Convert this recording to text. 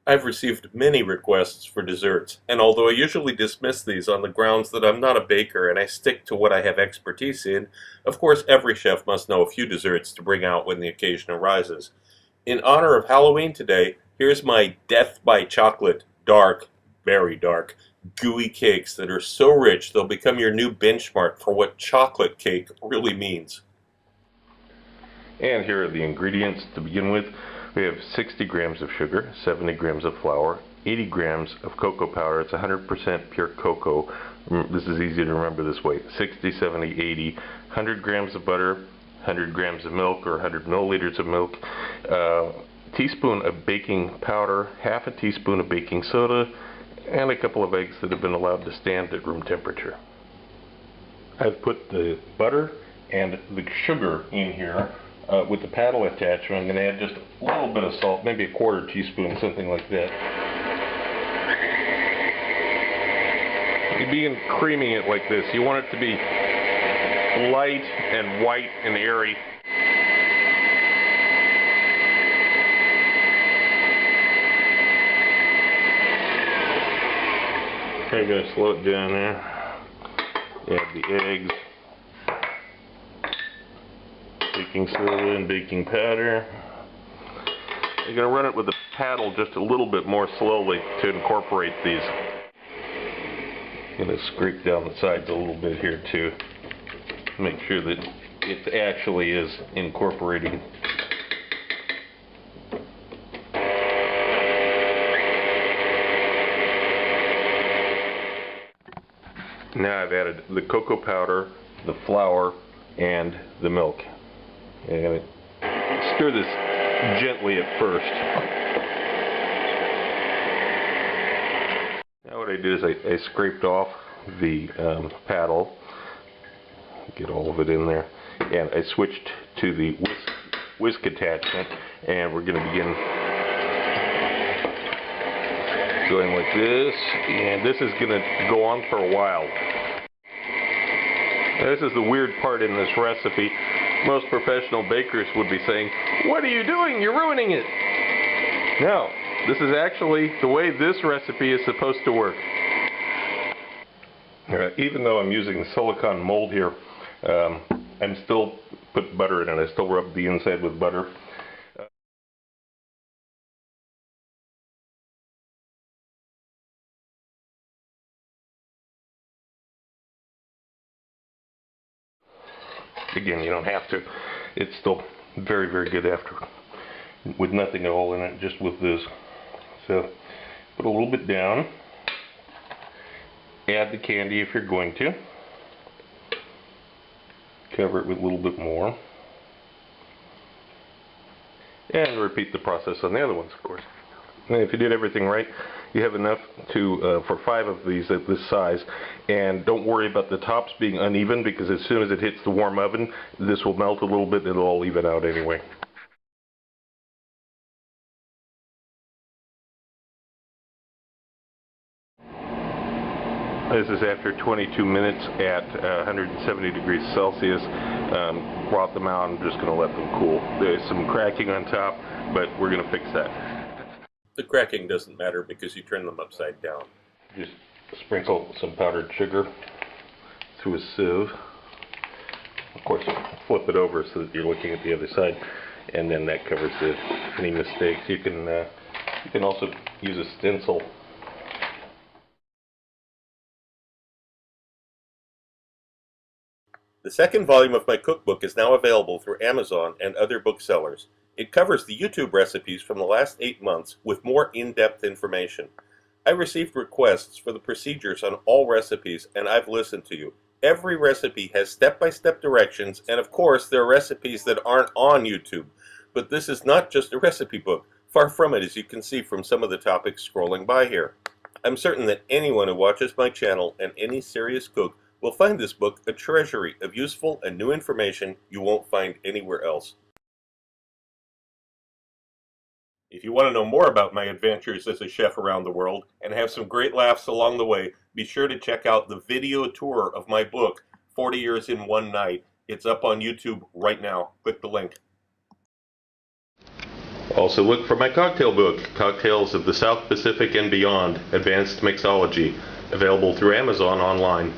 I've received many requests for desserts, and although I usually dismiss these on the grounds that I'm not a baker and I stick to what I have expertise in, of course every chef must know a few desserts to bring out when the occasion arises. In honor of Halloween today, here's my Death by Chocolate dark, very dark, gooey cakes that are so rich they'll become your new benchmark for what chocolate cake really means. And here are the ingredients to begin with. We have 60 grams of sugar, 70 grams of flour, 80 grams of cocoa powder. It's 100% pure cocoa. This is easy to remember this way. 60, 70, 80. 100 grams of butter, 100 grams of milk or 100 milliliters of milk. Teaspoon of baking powder, half a teaspoon of baking soda, and a couple of eggs that have been allowed to stand at room temperature. I've put the butter and the sugar in here with the paddle attachment. I'm going to add just a little bit of salt, maybe a quarter teaspoon, something like that. You begin creaming it like this. You want it to be light and white and airy. I'm going to slow it down there. Add the eggs, baking soda and baking powder. You're going to run it with the paddle just a little bit more slowly to incorporate these. I'm going to scrape down the sides a little bit here too. Make sure that it actually is incorporating. Now I've added the cocoa powder, the flour, and the milk. And stir this gently at first. Now what I did is I scraped off the paddle, get all of it in there, and I switched to the whisk attachment, and we're going to begin going like this, and this is going to go on for a while. Now, this is the weird part in this recipe. Most professional bakers would be saying, "What are you doing? You're ruining it." No, this is actually the way this recipe is supposed to work. Even though I'm using the silicone mold here, I'm still put butter in it. I still rub the inside with butter. Again, you don't have to. It's still very, very good after, with nothing at all in it, just with this. So, put a little bit down. Add the candy if you're going to. Cover it with a little bit more. And repeat the process on the other ones, of course. And if you did everything right, you have enough to for 5 of these at this size. And don't worry about the tops being uneven, because as soon as it hits the warm oven, this will melt a little bit and it'll all even out anyway. This is after 22 minutes at 170 degrees Celsius. Brought them out. I'm just going to let them cool. There's some cracking on top, but we're going to fix that. The cracking doesn't matter because you turn them upside down. Just sprinkle some powdered sugar through a sieve. Of course, flip it over so that you're looking at the other side, and then that covers any mistakes. You can also use a stencil. The second volume of my cookbook is now available through Amazon and other booksellers. It covers the YouTube recipes from the last 8 months with more in-depth information. I received requests for the procedures on all recipes, and I've listened to you. Every recipe has step-by-step directions, and of course there are recipes that aren't on YouTube. But this is not just a recipe book. Far from it, as you can see from some of the topics scrolling by here. I'm certain that anyone who watches my channel and any serious cook will find this book a treasury of useful and new information you won't find anywhere else. If you want to know more about my adventures as a chef around the world and have some great laughs along the way, be sure to check out the video tour of my book, 40 Years in One Night. It's up on YouTube right now. Click the link. Also look for my cocktail book, Cocktails of the South Pacific and Beyond, Advanced Mixology, available through Amazon online.